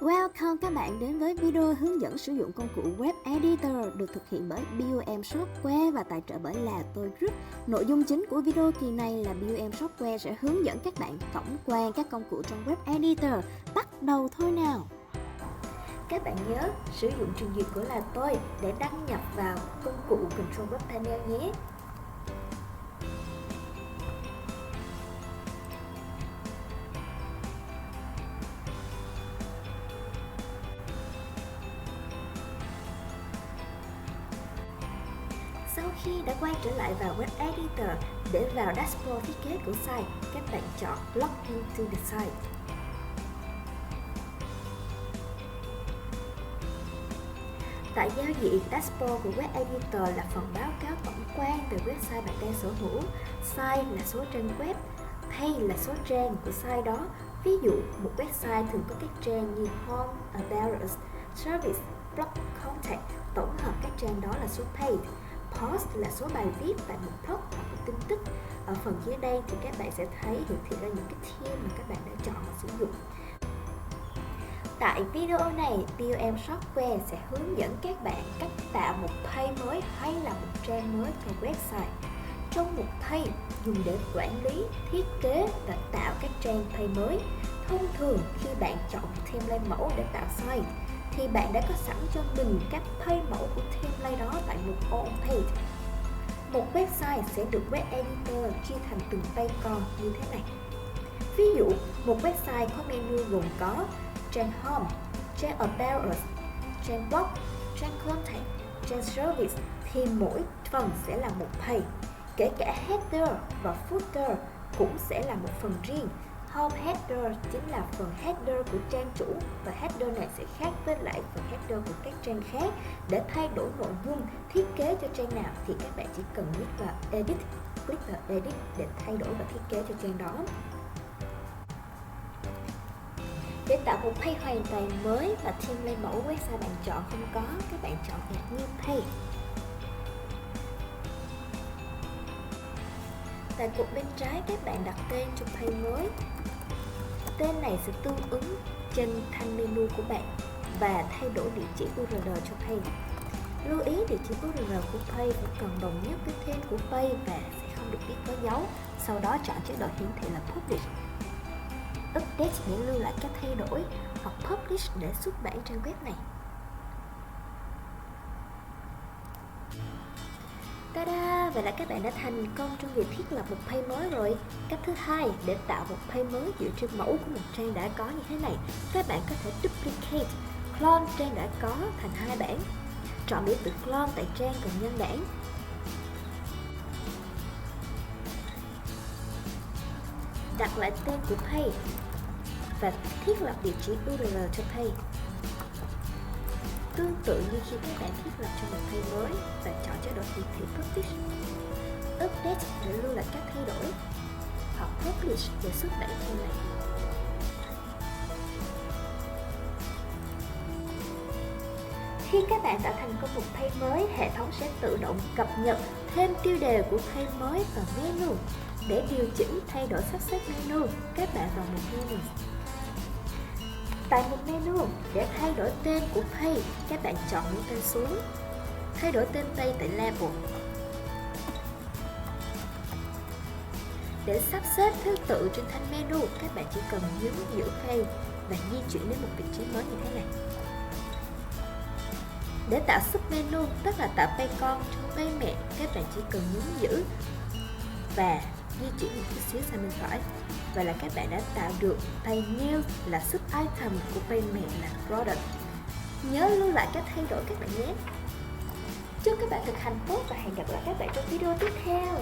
Welcome các bạn đến với video hướng dẫn sử dụng công cụ Web Editor được thực hiện bởi BOM Software và tài trợ bởi là tôi Group. Nội dung chính của video kỳ này là BOM Software sẽ hướng dẫn các bạn tổng quan các công cụ trong Web Editor. Bắt đầu thôi nào! Các bạn nhớ sử dụng trình duyệt của là tôi để đăng nhập vào công cụ Control Web Panel nhé. Sau khi đã quay trở lại vào Web Editor để vào dashboard thiết kế của site, các bạn chọn Login to the site. Tại giao diện dashboard của Web Editor là phần báo cáo tổng quan về website bạn đang sở hữu. Site là số trang web, page là số trang của site đó. Ví dụ, một website thường có các trang như Home, About Us, Service, Blog, Contact. Tổng hợp các trang đó là số page. Post là số bài viết tại một blog hoặc một tin tức. Ở phần dưới đây thì các bạn sẽ thấy hiển thị ra những cái theme mà các bạn đã chọn và sử dụng. Tại video này, BOM Software sẽ hướng dẫn các bạn cách tạo một page mới hay là một trang mới cho website. Trong một page dùng để quản lý, thiết kế và tạo các trang page mới. Thông thường khi bạn chọn một template mẫu để tạo site, thì bạn đã có sẵn cho mình các page mẫu của template đó tại một on page. Một website sẽ được Web Editor chia thành từng page con như thế này. Ví dụ, một website có menu gồm có trang Home, trang About Us, trang Blog, trang Contact, trang Service thì mỗi phần sẽ là một page. Kể cả Header và Footer cũng sẽ là một phần riêng. Home Header chính là phần header của trang chủ và header này sẽ khác với lại phần header của các trang khác. Để thay đổi nội dung, thiết kế cho trang nào thì các bạn chỉ cần nhấn vào Edit, click vào Edit để thay đổi và thiết kế cho trang đó. Để tạo một page hoàn toàn mới và template mẫu website bạn chọn không có, các bạn chọn Add New Page. Tại cột bên trái các bạn đặt tên cho page mới. Tên này sẽ tương ứng trên thanh menu của bạn và thay đổi địa chỉ URL cho page. Lưu ý địa chỉ URL của page phải cần đồng nhất với tên của page và sẽ không được viết có dấu. Sau đó chọn chế độ hiển thị là Publish. Update để lưu lại các thay đổi hoặc Publish để xuất bản trang web này. Ta-da! Vậy là các bạn đã thành công trong việc thiết lập một page mới rồi. Cách thứ hai để tạo một page mới dựa trên mẫu của một trang đã có như thế này, các bạn có thể duplicate, clone trang đã có thành hai bản. Chọn biểu tượng clone tại trang cần nhân bản. Đặt lại tên của page và thiết lập địa chỉ URL cho page. Tương tự như khi các bạn thiết lập cho một page mới và chọn chế độ hiển thị Publish. Update để lưu lại các thay đổi hoặc Publish để xuất bản trang này. Khi các bạn tạo thành công một page mới, hệ thống sẽ tự động cập nhật thêm tiêu đề của page mới vào menu. Để điều chỉnh thay đổi sắp xếp menu, các bạn vào một menu. Tại một menu, để thay đổi tên của page, các bạn chọn mũi tên xuống. Thay đổi tên page tại Label. Để sắp xếp thứ tự trên thanh menu, các bạn chỉ cần nhấn giữ page và di chuyển đến một vị trí mới như thế này. Để tạo submenu, tức là tạo page con trong page mẹ, các bạn chỉ cần nhấn giữ và di chuyển một chút xíu sang bên phải. Vậy là các bạn đã tạo được page new là sub item của page mẹ là product. Nhớ lưu lại các thay đổi các bạn nhé. Chúc các bạn thực hành tốt và hẹn gặp lại các bạn trong video tiếp theo.